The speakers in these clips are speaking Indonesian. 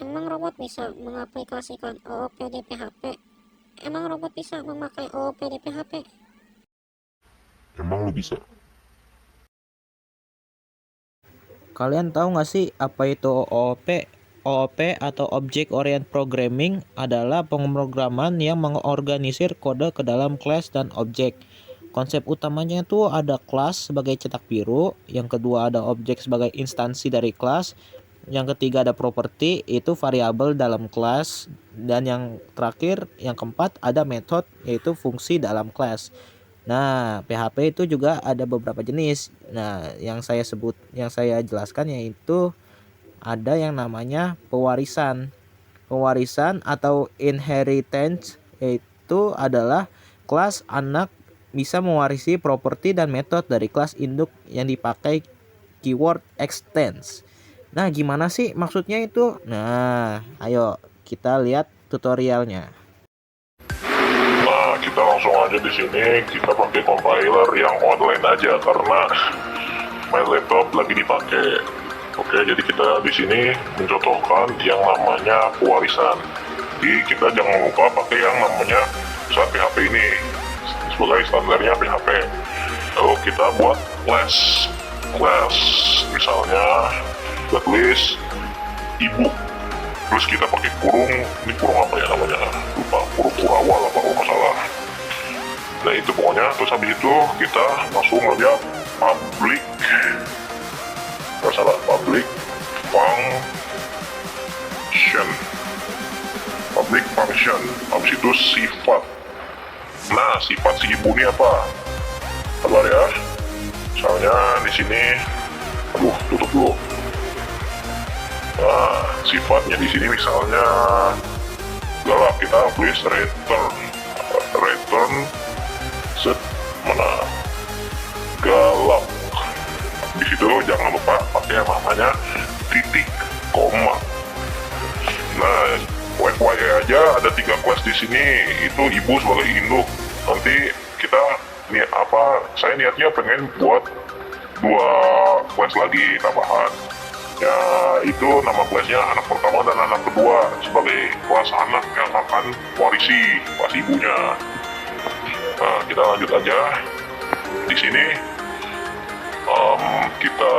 Emang robot bisa mengaplikasikan OOP di PHP? Emang robot bisa memakai OOP di PHP? Emang lu bisa? Kalian tahu nggak sih apa itu OOP? OOP atau Object Oriented Programming adalah pemrograman yang mengorganisir kode ke dalam kelas dan objek. Konsep utamanya itu ada kelas sebagai cetak biru, yang kedua ada objek sebagai instansi dari kelas, yang ketiga ada properti, itu variabel dalam kelas, dan yang terakhir, yang keempat ada method, yaitu fungsi dalam kelas. Nah, PHP itu juga ada beberapa jenis. Nah, yang saya jelaskan yaitu ada yang namanya pewarisan. Pewarisan atau inheritance itu adalah kelas anak bisa mewarisi properti dan metode dari kelas induk yang dipakai keyword extends. Nah, gimana sih maksudnya itu? Nah, ayo kita lihat tutorialnya. Nah, kita langsung aja di sini kita pakai compiler yang online aja karena my laptop lagi dipakai. Oke, jadi kita di sini mencontohkan yang namanya pewarisan. Jadi kita jangan lupa pakai yang namanya saat PHP ini sebagai standarnya PHP. Lalu kita buat class, misalnya kita tulis ibu. Terus kita pakai kurung, ini kurung apa ya namanya? Lupa, kurung kurawal apa kalau nggak salah. Nah itu pokoknya, terus habis itu kita langsung lihat public, nggak salah, public function, habis itu sifat. Nah sifat si ibu ini apa? Sabar ya, misalnya di sini, aduh tutup dulu. Nah, sifatnya di sini misalnya galak, kita tulis return set mana galak. Di situ jangan lupa pakai yang namanya titik koma. Nah, FYI aja ada 3 kelas di sini, itu ibu sebagai induk. Nanti kita saya niatnya pengen buat 2 kelas lagi tambahan. Ya itu nama kelasnya anak pertama dan anak kedua sebagai kelas anak yang akan warisi kelas ibunya. Nah kita lanjut aja di sini. Kita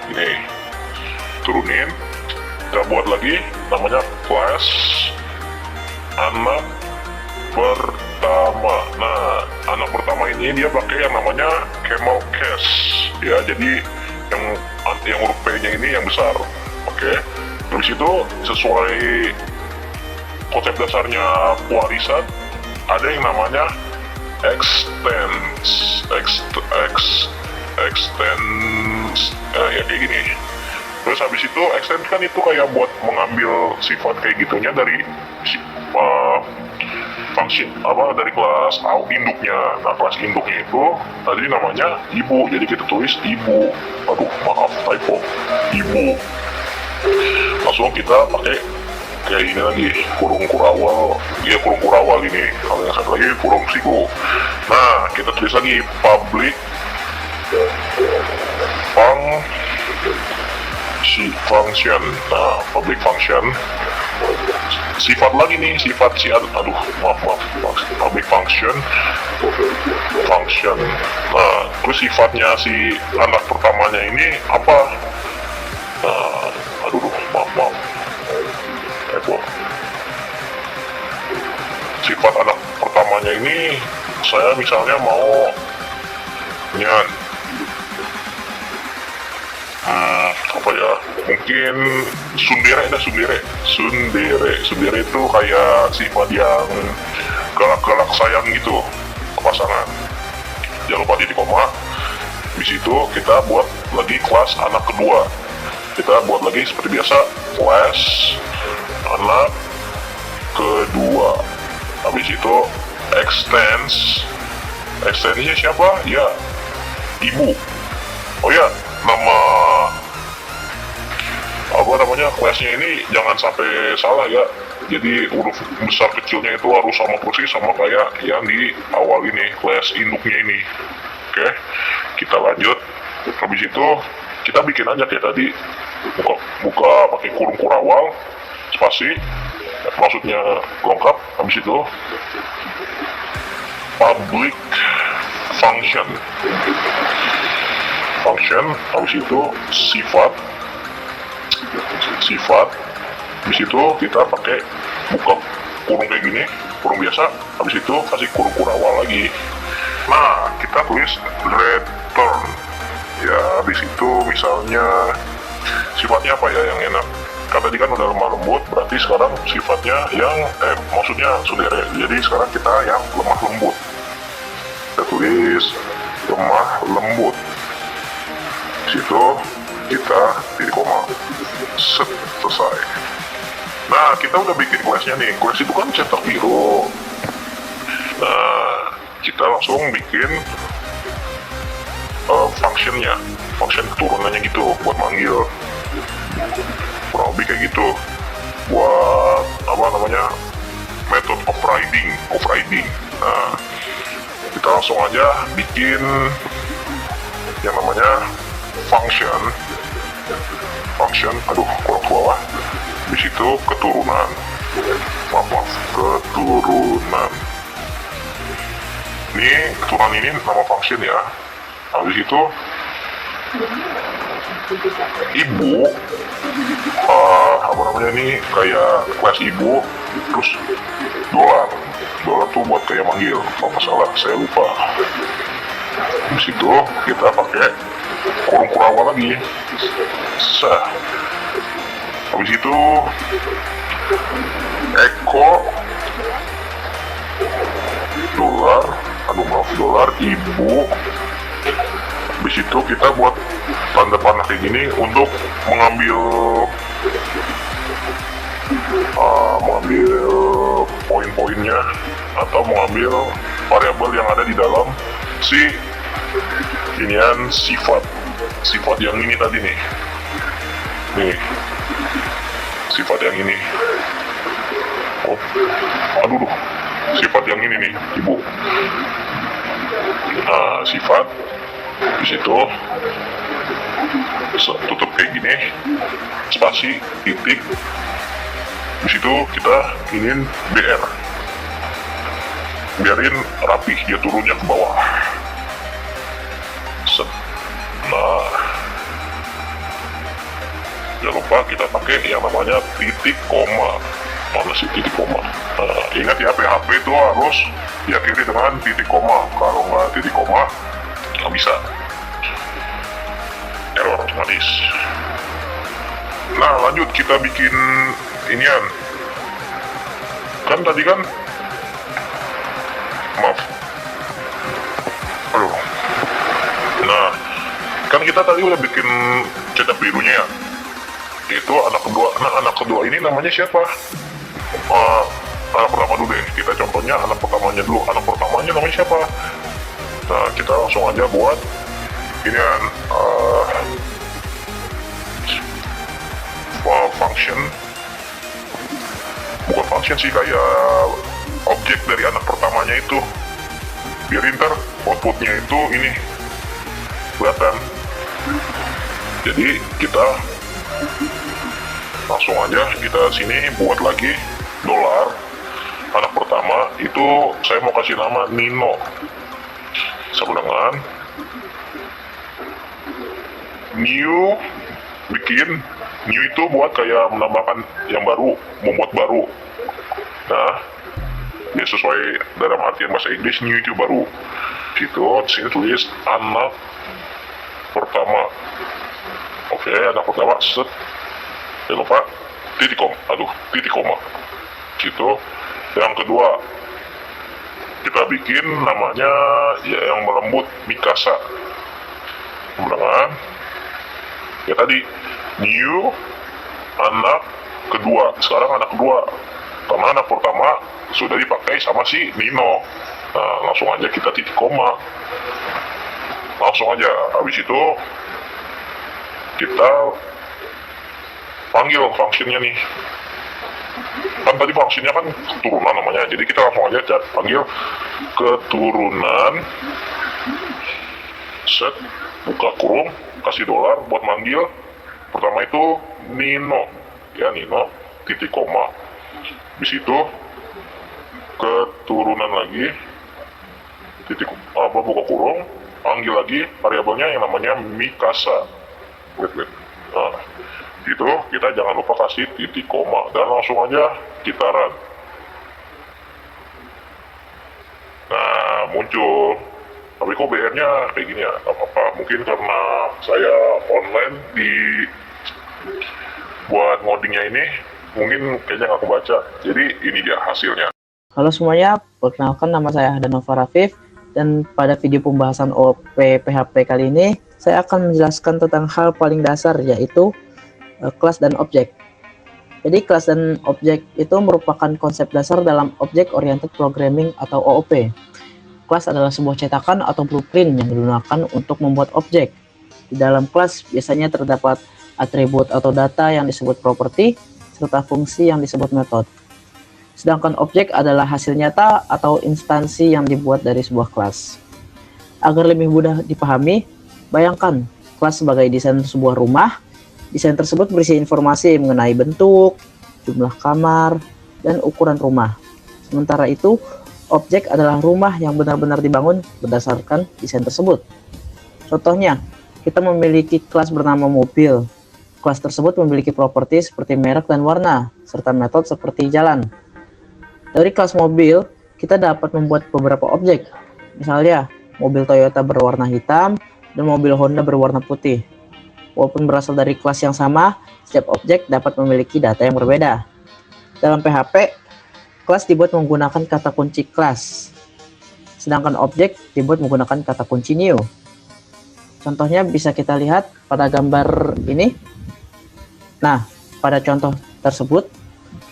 ini turunin, kita buat lagi namanya kelas anak pertama. Nah anak pertama ini dia pakai yang namanya camel case ya, jadi yang huruf P-nya ini yang besar. Oke. Terus itu sesuai konsep dasarnya pewarisan ada yang namanya extends ya kayak gini. Terus habis itu extend kan itu kayak buat mengambil sifat kayak gitunya dari function dari kelas induknya. Nah kelas induknya itu tadi namanya ibu, jadi kita tulis ibu. Aduh maaf typo, ibu. Langsung kita pakai kayak ini lagi, kurung kurawal. Ya kurung kurawal ini, kalau yang satu lagi kurung siku. Nah kita tulis lagi public function. Nah public function sifat lagi nih, sifat si maaf public function. Nah terus sifatnya si anak pertamanya ini apa? Nah maaf sifat anak pertamanya ini saya misalnya mau nyan apa ya, mungkin sundere itu kayak sifat yang galak-galak sayang gitu ke pasangan. Jangan lupa titik koma. Di situ kita buat lagi kelas anak kedua, kita buat lagi seperti biasa kelas anak kedua. Habis itu extensinya siapa? Ya ibu. Oh ya, nama kelasnya ini jangan sampai salah ya. Jadi huruf besar kecilnya itu harus sama persis sama kayak yang di awal ini, kelas induknya ini. Oke, kita lanjut. Habis itu kita bikin aja kayak tadi buka pakai kurung kurawal spasi, maksudnya lengkap. Habis itu public function, habis itu sifat, habis itu kita pakai buka kurung kayak gini, kurung biasa, habis itu kasih kurung kurawal lagi. Nah, kita tulis return ya. Habis itu misalnya sifatnya apa ya yang enak, kan tadi kan udah lemah lembut, berarti sekarang sifatnya yang maksudnya saudara, jadi sekarang kita yang lemah lembut. Kita tulis lemah lembut, situ kita titik koma, set, selesai. Nah, kita udah bikin kelasnya nih. Kelas itu kan cetak biru. Nah, kita langsung bikin functionnya, function keturunannya gitu buat manggil, kurang lebih kayak gitu. Buat apa namanya, method overriding. Nah, kita langsung aja bikin yang namanya function, aduh kurang ke bawah. Di situ keturunan, keturunan. Ini keturunan ini nama function ya. Habis itu ibu, apa namanya nih, kayak kelas ibu, terus dolar tuh buat kayak manggil, kalau nggak salah saya lupa. Habis itu kita pakai kurung kurawal lagi, sah. Habis itu eko dolar ibu. Habis itu kita buat tanda panah kayak gini untuk mengambil poin-poinnya atau mengambil variabel yang ada di dalam si inian sifat yang ini tadi nih, sifat yang ini. Sifat yang ini nih, ibu. Nah, sifat di situ tutup kayak gini, spasi, titik. Di situ kita ingin BR, biarin rapih dia turunnya ke bawah. Set. Nah, jangan lupa kita pakai yang namanya titik koma. Mana sih titik koma? Nah, ingat ya, PHP itu harus diakhiri dengan titik koma. Kalau nggak titik koma, nggak bisa, error otomatis. Nah, lanjut kita bikin inian. Kan tadi kan, maaf, aduh. Nah, kan kita tadi udah bikin cetak birunya ya. Itu anak kedua ini namanya siapa? Anak pertama dulu deh. Kita contohnya anak pertamanya dulu. Anak pertamanya namanya siapa? Nah, kita langsung aja buat ini function, bukan function sih, kayak objek dari anak pertamanya itu, biar ntar outputnya itu ini kelihatan. Jadi kita langsung aja kita sini buat lagi dolar. Anak pertama itu saya mau kasih nama Nino, sama dengan new, bikin new itu buat kayak menambahkan yang baru, membuat baru. Nah, ya sesuai dalam artian bahasa Inggris, new itu baru. Gitu, sini tulis anak pertama. Oke, anak pertama, set. Jangan lupa titik koma. Gitu. Yang kedua, kita bikin namanya ya yang melembut, Mikasa. Kemudian ya tadi new anak kedua. Sekarang anak kedua, karena anak pertama sudah dipakai sama si Nino. Nah, langsung aja kita titik koma, langsung aja. Habis itu kita panggil functionnya nih. Kan tadi functionnya kan keturunan namanya, jadi kita langsung aja panggil keturunan, set, buka kurung, kasih dolar buat manggil. Pertama itu Nino, ya Nino, titik koma. Di situ keturunan lagi, titik buka kurung, panggil lagi variabelnya yang namanya Mikasa. Wait. Nah, itu kita jangan lupa kasih titik koma dan langsung aja kita run. Nah, muncul. Tapi kok BR-nya kayak gini ya? Gak apa-apa. Mungkin karena saya online di buat ngodingnya ini, mungkin kayaknya nggak kebaca. Jadi ini dia hasilnya. Halo semuanya, perkenalkan nama saya Danova Rafif, dan pada video pembahasan OP PHP kali ini, saya akan menjelaskan tentang hal paling dasar, yaitu kelas dan objek. Jadi kelas dan objek itu merupakan konsep dasar dalam Object Oriented Programming atau OOP. Kelas adalah sebuah cetakan atau blueprint yang digunakan untuk membuat objek. Di dalam kelas biasanya terdapat atribut atau data yang disebut properti, serta fungsi yang disebut method. Sedangkan objek adalah hasil nyata atau instansi yang dibuat dari sebuah kelas. Agar lebih mudah dipahami, bayangkan kelas sebagai desain sebuah rumah. Desain tersebut berisi informasi mengenai bentuk, jumlah kamar, dan ukuran rumah. Sementara itu, objek adalah rumah yang benar-benar dibangun berdasarkan desain tersebut. Contohnya, kita memiliki kelas bernama mobil. Kelas tersebut memiliki properti seperti merek dan warna, serta metode seperti jalan. Dari kelas mobil, kita dapat membuat beberapa objek. Misalnya, mobil Toyota berwarna hitam dan mobil Honda berwarna putih. Walaupun berasal dari kelas yang sama, setiap objek dapat memiliki data yang berbeda. Dalam PHP, kelas dibuat menggunakan kata kunci class, sedangkan objek dibuat menggunakan kata kunci new. Contohnya bisa kita lihat pada gambar ini. Nah, pada contoh tersebut,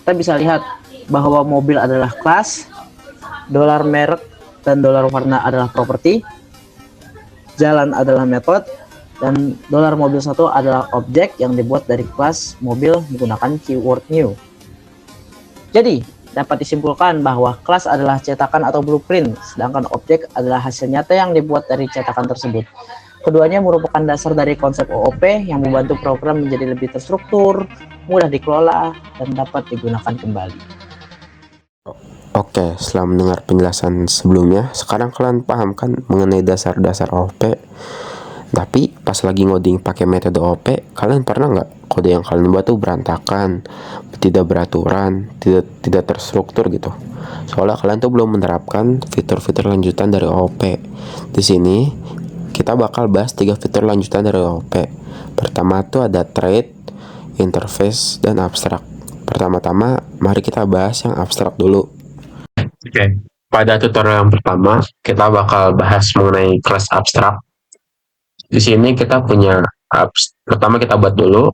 kita bisa lihat bahwa mobil adalah kelas, dolar merek dan dolar warna adalah properti, jalan adalah metode, dan dolar mobil satu adalah objek yang dibuat dari kelas mobil menggunakan keyword new. Jadi, dapat disimpulkan bahwa kelas adalah cetakan atau blueprint, sedangkan objek adalah hasil nyata yang dibuat dari cetakan tersebut. Keduanya merupakan dasar dari konsep OOP yang membantu program menjadi lebih terstruktur, mudah dikelola, dan dapat digunakan kembali. Oke, setelah mendengar penjelasan sebelumnya, sekarang kalian paham kan mengenai dasar-dasar OOP? Tapi pas lagi ngoding pakai metode OOP, kalian pernah nggak kode yang kalian buat tuh berantakan, tidak beraturan, tidak terstruktur gitu? Soalnya kalian tuh belum menerapkan fitur-fitur lanjutan dari OOP. Di sini kita bakal bahas 3 fitur lanjutan dari OOP. Pertama tuh ada thread, interface, dan abstrak. Pertama-tama, mari kita bahas yang abstrak dulu. Oke, pada tutorial yang pertama kita bakal bahas mengenai kelas abstrak. Di sini kita punya pertama kita buat dulu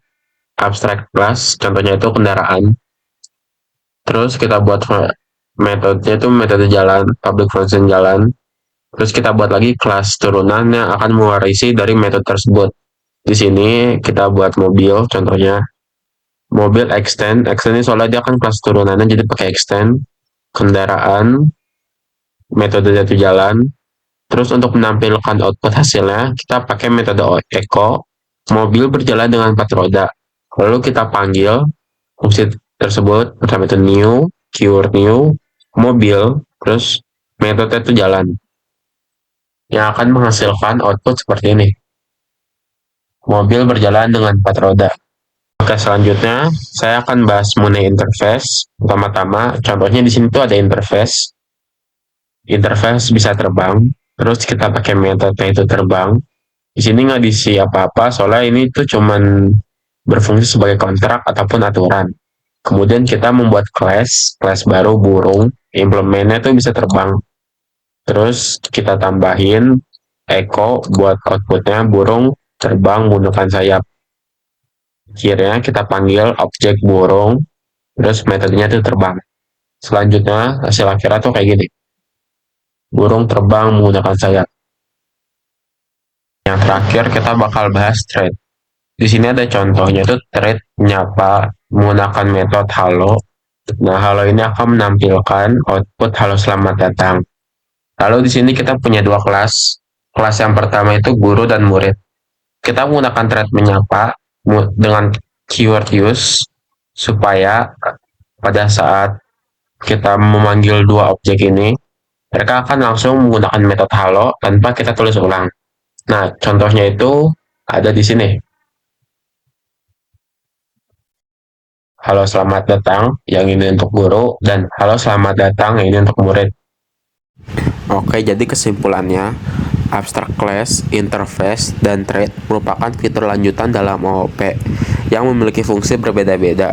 abstract class, contohnya itu kendaraan. Terus kita buat metodenya itu metode jalan, public function jalan. Terus kita buat lagi kelas turunan yang akan mewarisi dari metode tersebut. Di sini kita buat mobil, contohnya mobil extend ini soalnya dia kan kelas turunannya jadi pakai extend. Kendaraan, metode jatuh jalan. Terus untuk menampilkan output hasilnya, kita pakai metode echo, mobil berjalan dengan 4 roda. Lalu kita panggil fungsi tersebut, pertama itu new, keyword new, mobil, terus metode itu jalan. Yang akan menghasilkan output seperti ini. Mobil berjalan dengan 4 roda. Oke, selanjutnya saya akan bahas mengenai interface. Pertama-tama, contohnya di sini tuh ada interface. Interface bisa terbang. Terus kita pakai metode itu terbang. Di sini nggak diisi apa-apa, soalnya ini tuh cuman berfungsi sebagai kontrak ataupun aturan. Kemudian kita membuat class baru burung, implementnya tuh bisa terbang. Terus kita tambahin echo buat outputnya burung terbang menggunakan sayap. Akhirnya kita panggil objek burung, terus metodenya tuh terbang. Selanjutnya hasil akhirnya tuh kayak gini. Burung terbang menggunakan sayap. Yang terakhir kita bakal bahas thread. Di sini ada contohnya tuh thread menyapa menggunakan metode halo. Nah, halo ini akan menampilkan output halo selamat datang. Lalu di sini kita punya 2 kelas. Kelas yang pertama itu guru dan murid. Kita menggunakan thread menyapa dengan keyword use supaya pada saat kita memanggil dua objek ini, mereka akan langsung menggunakan metode halo tanpa kita tulis ulang. Nah, contohnya itu ada di sini. Halo selamat datang, yang ini untuk guru, dan halo selamat datang, yang ini untuk murid. Oke, jadi kesimpulannya, abstract class, interface, dan thread merupakan fitur lanjutan dalam OOP yang memiliki fungsi berbeda-beda.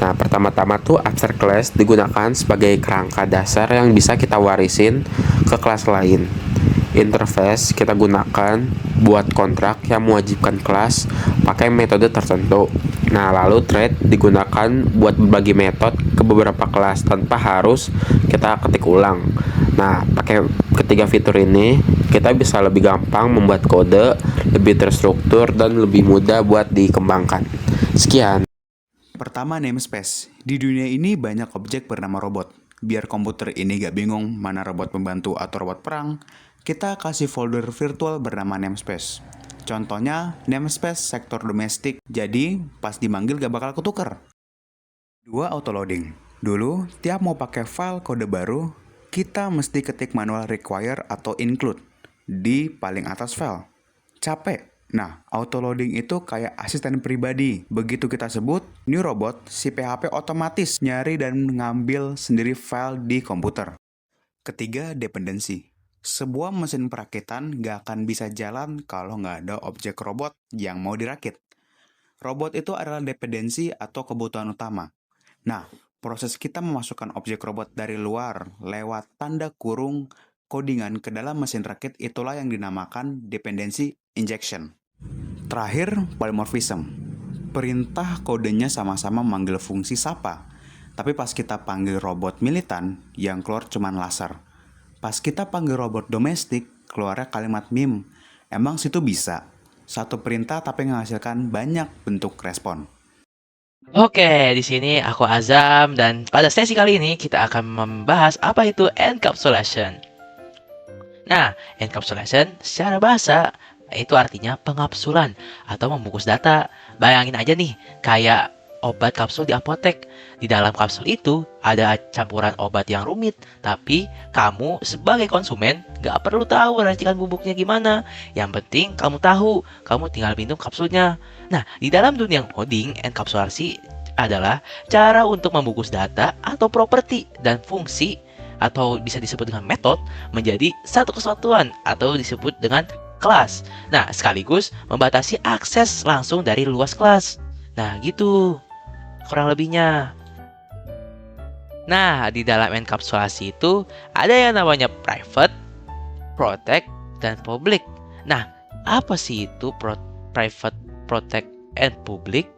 Nah, pertama-tama tuh abstract class digunakan sebagai kerangka dasar yang bisa kita warisin ke kelas lain. Interface kita gunakan buat kontrak yang mewajibkan kelas pakai metode tertentu. Nah, lalu thread digunakan buat berbagi metode ke beberapa kelas tanpa harus kita ketik ulang. Nah, pakai ketiga fitur ini, kita bisa lebih gampang membuat kode, lebih terstruktur, dan lebih mudah buat dikembangkan. Sekian. Pertama, namespace. Di dunia ini banyak objek bernama robot. Biar komputer ini gak bingung mana robot pembantu atau robot perang, kita kasih folder virtual bernama namespace. Contohnya, namespace sektor domestik, jadi pas dimanggil gak bakal ketuker. 2. Autoloading. Dulu, tiap mau pakai file kode baru, kita mesti ketik manual require atau include di paling atas file. Capek. Nah, autoloading itu kayak asisten pribadi. Begitu kita sebut new robot, si PHP otomatis nyari dan ngambil sendiri file di komputer. Ketiga, dependensi. Sebuah mesin perakitan gak akan bisa jalan kalau nggak ada objek robot yang mau dirakit. Robot itu adalah dependensi atau kebutuhan utama. Nah, proses kita memasukkan objek robot dari luar lewat tanda kurung codingan ke dalam mesin rakit itulah yang dinamakan dependency injection. Terakhir, polymorphism. Perintah kodenya sama-sama manggil fungsi sapa, tapi pas kita panggil robot militan, yang keluar cuman laser. Pas kita panggil robot domestik, keluarnya kalimat meme. Emang situ bisa. Satu perintah tapi menghasilkan banyak bentuk respon. Oke, di sini aku Azam dan pada sesi kali ini kita akan membahas apa itu encapsulation. Nah, encapsulation secara bahasa itu artinya pengapsulan atau membungkus data. Bayangin aja nih, kayak obat kapsul di apotek. Di dalam kapsul itu ada campuran obat yang rumit, tapi kamu sebagai konsumen gak perlu tahu racikan bubuknya gimana. Yang penting kamu tahu, kamu tinggal minum kapsulnya. Nah, di dalam dunia coding, enkapsulasi adalah cara untuk membungkus data atau properti dan fungsi atau bisa disebut dengan metode menjadi satu kesatuan atau disebut dengan kelas. Nah, sekaligus membatasi akses langsung dari luas kelas. Nah, gitu kurang lebihnya. Nah, di dalam enkapsulasi itu ada yang namanya private, protect, dan public. Nah, apa sih itu private, protect, and public?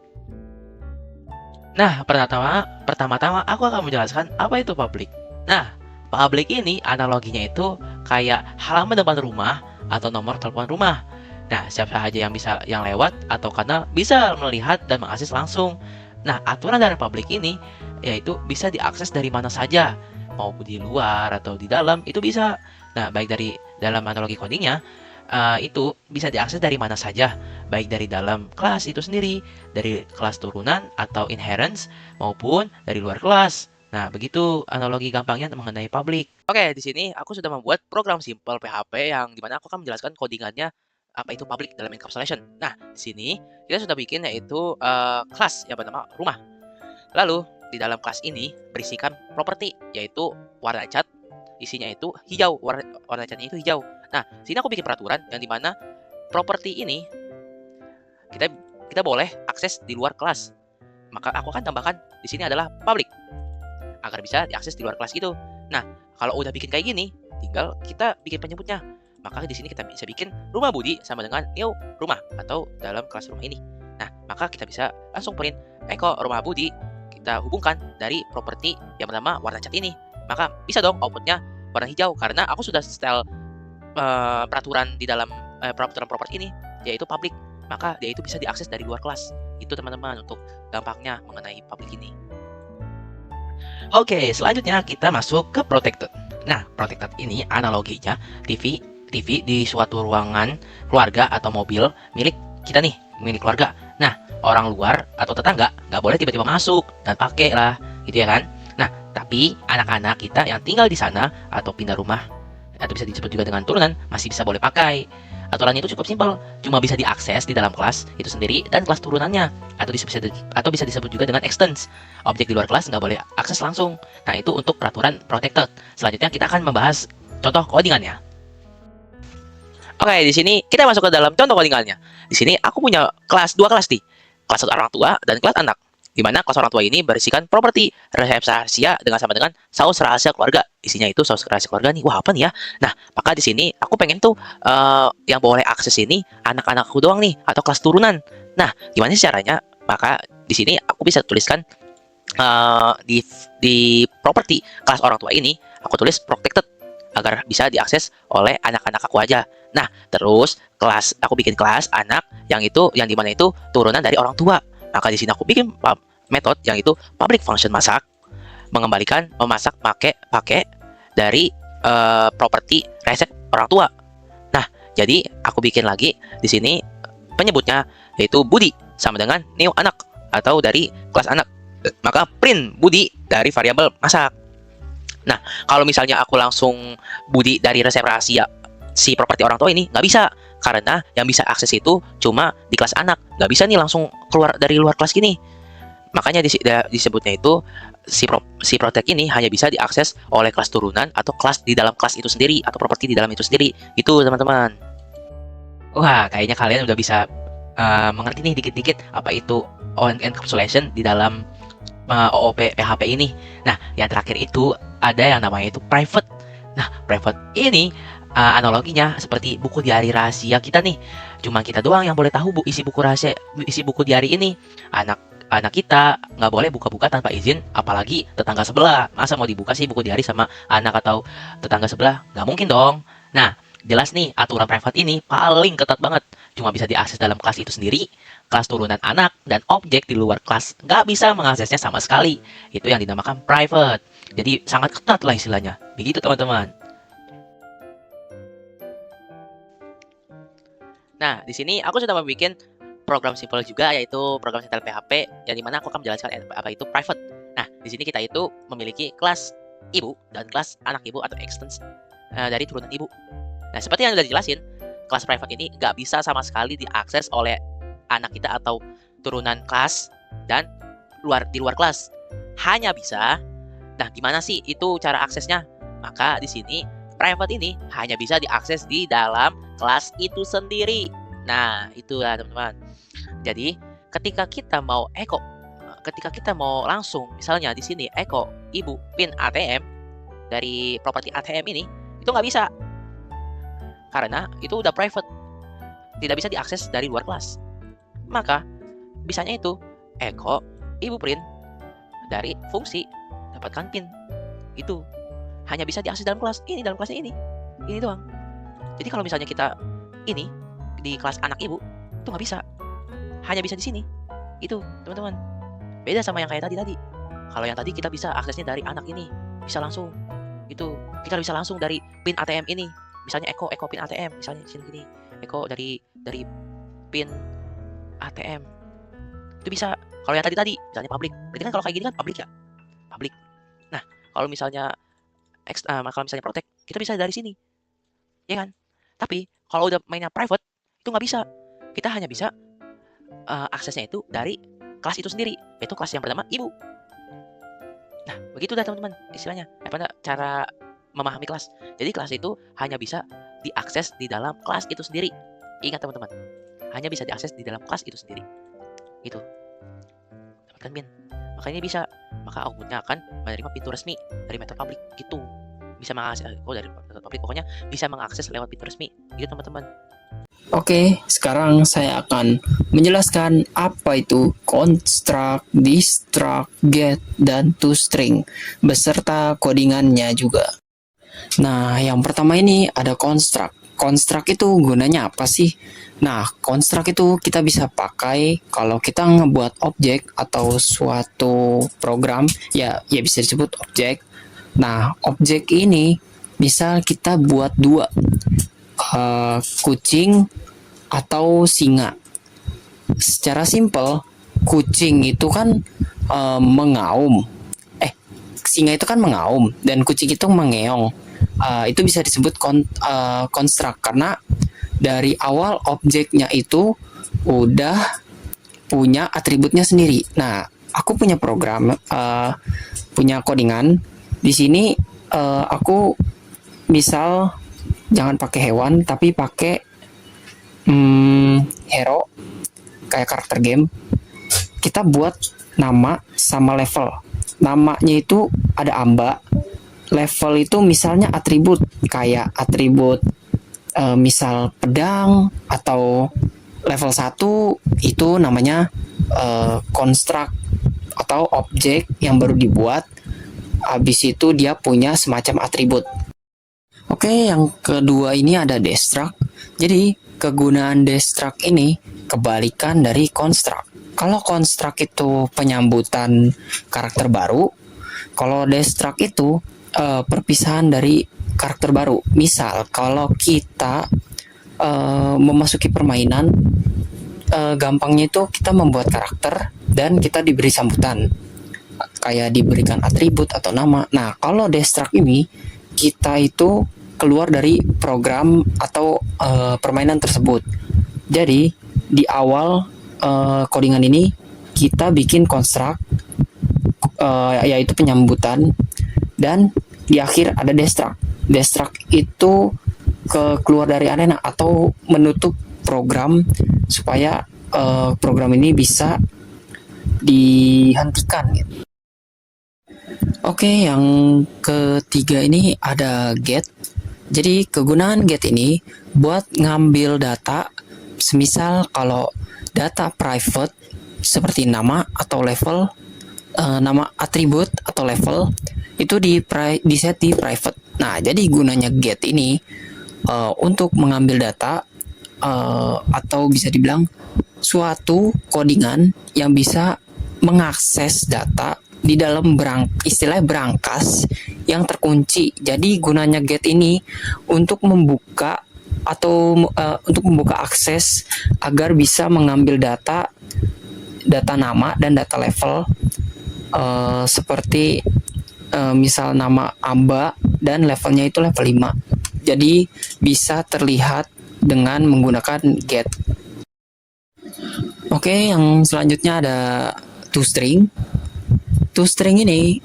Nah, pertama-tama aku akan menjelaskan apa itu public. Nah, public ini analoginya itu kayak halaman depan rumah atau nomor telepon rumah. Nah, siapa saja yang lewat atau kanal bisa melihat dan mengakses langsung. Nah, aturan dari public ini yaitu bisa diakses dari mana saja, mau di luar atau di dalam itu bisa. Nah, baik dari dalam analogi codingnya itu bisa diakses dari mana saja, baik dari dalam kelas itu sendiri, dari kelas turunan atau inherence maupun dari luar kelas. Nah, begitu analogi gampangnya mengenai public. Oke, di sini aku sudah membuat program simple PHP yang dimana aku akan menjelaskan codingannya apa itu public dalam encapsulation. Nah, di sini kita sudah bikin yaitu kelas yang bernama rumah. Lalu di dalam kelas ini berisikan properti yaitu warna cat, isinya itu hijau, warna catnya itu hijau. Nah, sini aku bikin peraturan yang dimana properti ini kita boleh akses di luar kelas. Maka aku akan tambahkan di sini adalah public agar bisa diakses di luar kelas gitu. Nah, kalau udah bikin kayak gini, tinggal kita bikin penyebutnya. Maka di sini kita bisa bikin rumah Budi sama dengan new rumah atau dalam kelas rumah ini. Nah, maka kita bisa langsung print Eko rumah Budi, kita hubungkan dari properti yang pertama warna cat ini. Maka bisa dong outputnya warna hijau karena aku sudah setel peraturan di dalam peraturan properti ini yaitu public. Maka dia itu bisa diakses dari luar kelas. Itu teman-teman untuk dampaknya mengenai public ini. Oke, selanjutnya kita masuk ke protected. Nah, protected ini analoginya TV di suatu ruangan keluarga atau mobil milik kita nih, milik keluarga. Nah, orang luar atau tetangga nggak boleh tiba-tiba masuk dan pakai lah, gitu ya kan. Nah, tapi anak-anak kita yang tinggal di sana atau pindah rumah atau bisa disebut juga dengan turunan masih bisa boleh pakai. Aturannya itu cukup simpel, cuma bisa diakses di dalam kelas itu sendiri dan kelas turunannya, atau bisa disebut juga dengan extends. Objek di luar kelas nggak boleh akses langsung. Nah, itu untuk peraturan protected. Selanjutnya kita akan membahas contoh codingannya. Oke, di sini kita masuk ke dalam contoh codingannya. Di sini aku punya dua kelas nih, kelas orang tua dan kelas anak. Di mana kelas orang tua ini berisikan properti rahasia dengan sama dengan saus rahasia keluarga. Isinya itu saus rahasia keluarga nih. Wah, apa nih ya? Nah, maka di sini aku pengen tuh yang boleh akses ini anak-anakku doang nih atau kelas turunan. Nah, gimana sih caranya? Maka di sini aku bisa tuliskan di properti kelas orang tua ini aku tulis protected agar bisa diakses oleh anak-anak aku aja. Nah, terus aku bikin kelas anak yang di mana itu turunan dari orang tua. Maka di sini aku bikin metode yang itu public function masak, memasak pakai dari properti reset orang tua. Nah, jadi aku bikin lagi di sini penyebutnya yaitu Budi sama dengan new anak atau dari kelas anak. Maka print Budi dari variabel masak. Nah, kalau misalnya aku langsung Budi dari resep rahasia si properti orang tua ini nggak bisa, karena yang bisa akses itu cuma di kelas anak, nggak bisa nih langsung keluar dari luar kelas gini. Makanya disebutnya itu si protect ini hanya bisa diakses oleh kelas turunan atau kelas di dalam kelas itu sendiri atau properti di dalam itu sendiri. Itu teman-teman. Wah, kayaknya kalian udah bisa mengerti nih dikit-dikit apa itu encapsulation di dalam OOP PHP ini. Nah, yang terakhir itu ada yang namanya itu private. Nah, private ini analoginya seperti buku diari rahasia kita nih. Cuma kita doang yang boleh tahu isi buku diari ini. Anak kita nggak boleh buka-buka tanpa izin, apalagi tetangga sebelah. Masa mau dibuka sih buku diari sama anak atau tetangga sebelah? Nggak mungkin dong. Nah, jelas nih aturan private ini paling ketat banget. Cuma bisa diakses dalam kelas itu sendiri, kelas turunan anak, dan objek di luar kelas nggak bisa mengaksesnya sama sekali. Itu yang dinamakan private. Jadi sangat ketat lah istilahnya. Begitu teman-teman. Nah, di sini aku sudah membuat program simple juga, yaitu program setel PHP, yang dimana aku akan menjelaskan apa itu private. Nah, di sini kita itu memiliki kelas ibu dan kelas anak ibu atau extends dari turunan ibu. Nah, seperti yang sudah dijelasin, kelas private ini nggak bisa sama sekali diakses oleh anak kita atau turunan kelas dan di luar kelas. Hanya bisa. Nah, gimana sih itu cara aksesnya? Maka di sini private ini hanya bisa diakses di dalam kelas itu sendiri. Nah, itulah teman-teman. Jadi, ketika kita mau langsung misalnya di sini echo ibu pin ATM dari properti ATM ini, itu nggak bisa. Karena itu udah private. Tidak bisa diakses dari luar kelas. Maka, bisanya itu echo ibu print dari fungsi dapatkan pin. Itu hanya bisa diakses dalam kelas ini, dalam kelasnya ini doang. Jadi kalau misalnya kita ini di kelas anak ibu itu nggak bisa, hanya bisa di sini. Itu teman-teman, beda sama yang kayak tadi. Kalau yang tadi kita bisa aksesnya dari anak ini, bisa langsung. Itu kita bisa langsung dari pin ATM ini. Misalnya echo pin ATM, misalnya di sini gini, echo dari pin ATM. Itu bisa. Kalau yang tadi misalnya public, berarti kan kalau kayak gini kan public ya, public. Nah, kalau misalnya protect, kita bisa dari sini, ya kan? Tapi kalau udah mainnya private, itu nggak bisa. Kita hanya bisa aksesnya itu dari kelas itu sendiri, yaitu kelas yang bernama ibu. Nah, begitu dah teman-teman istilahnya. Cara memahami kelas. Jadi kelas itu hanya bisa diakses di dalam kelas itu sendiri. Ingat teman-teman, hanya bisa diakses di dalam kelas itu sendiri. Itu. Dapatkan pin. Makanya bisa. Maka outputnya akan menerima pintu resmi dari method public gitu. Bisa mengakses dari method public, pokoknya bisa mengakses lewat pintu resmi. Gitu teman-teman. Oke, sekarang saya akan menjelaskan apa itu construct, destruct, get, dan toString beserta codingannya juga. Nah, yang pertama ini ada construct. Construct itu gunanya apa sih? Nah, construct itu kita bisa pakai kalau kita ngebuat objek atau suatu program, ya bisa disebut objek. Nah, objek ini misal kita buat dua, kucing atau singa. Secara simpel, kucing itu kan mengaum. Singa itu kan mengaum dan kucing itu mengeong. Itu bisa disebut construct karena dari awal objeknya itu udah punya atributnya sendiri. Nah, aku punya program, punya codingan. Di sini aku misal jangan pakai hewan tapi pakai hero kayak karakter game. Kita buat nama sama level. Namanya itu ada amba. Level itu misalnya atribut kayak atribut misal pedang, atau level 1 itu namanya construct atau objek yang baru dibuat. Habis itu dia punya semacam atribut. Oke, yang kedua ini ada destruct. Jadi kegunaan destruct ini kebalikan dari construct. Kalau construct itu penyambutan karakter baru, kalau destruct itu perpisahan dari karakter baru. Misal kalau kita memasuki permainan, gampangnya itu kita membuat karakter dan kita diberi sambutan, kayak diberikan atribut atau nama. Nah, kalau destruct ini kita itu keluar dari program atau permainan tersebut. Jadi di awal codingan ini kita bikin construct, yaitu penyambutan, dan di akhir ada destruct. Destruct itu keluar dari arena atau menutup program supaya program ini bisa dihentikan. Oke, yang ketiga ini ada get. Jadi kegunaan get ini buat ngambil data. Semisal kalau data private seperti nama atau level, nama atribut atau level itu di set di private. Nah, jadi gunanya get ini untuk mengambil data, atau bisa dibilang suatu codingan yang bisa mengakses data di dalam istilah berangkas yang terkunci. Jadi gunanya get ini untuk membuka atau untuk membuka akses agar bisa mengambil data nama dan data level, seperti misal nama amba dan levelnya itu level 5. Jadi bisa terlihat dengan menggunakan get. Oke, yang selanjutnya ada toString. toString ini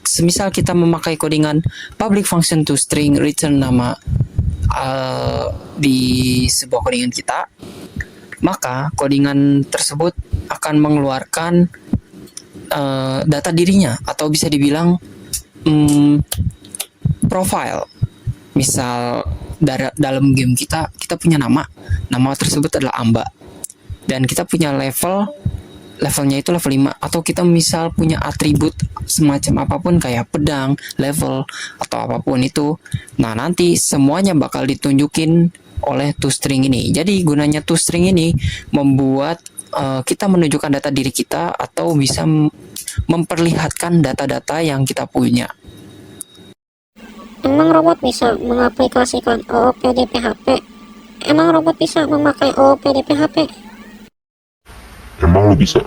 semisal kita memakai codingan public function toString return nama di sebuah codingan kita, maka codingan tersebut akan mengeluarkan data dirinya, atau bisa dibilang profile. Misal dalam game kita punya nama tersebut adalah amba, dan kita punya levelnya itu level 5, atau kita misal punya atribut semacam apapun kayak pedang, level, atau apapun itu. Nah, nanti semuanya bakal ditunjukin oleh toString ini. Jadi gunanya toString ini membuat kita menunjukkan data diri kita atau bisa memperlihatkan data-data yang kita punya. Emang robot bisa mengaplikasikan OOP di PHP? Emang robot bisa memakai OOP di PHP? Emang lu bisa?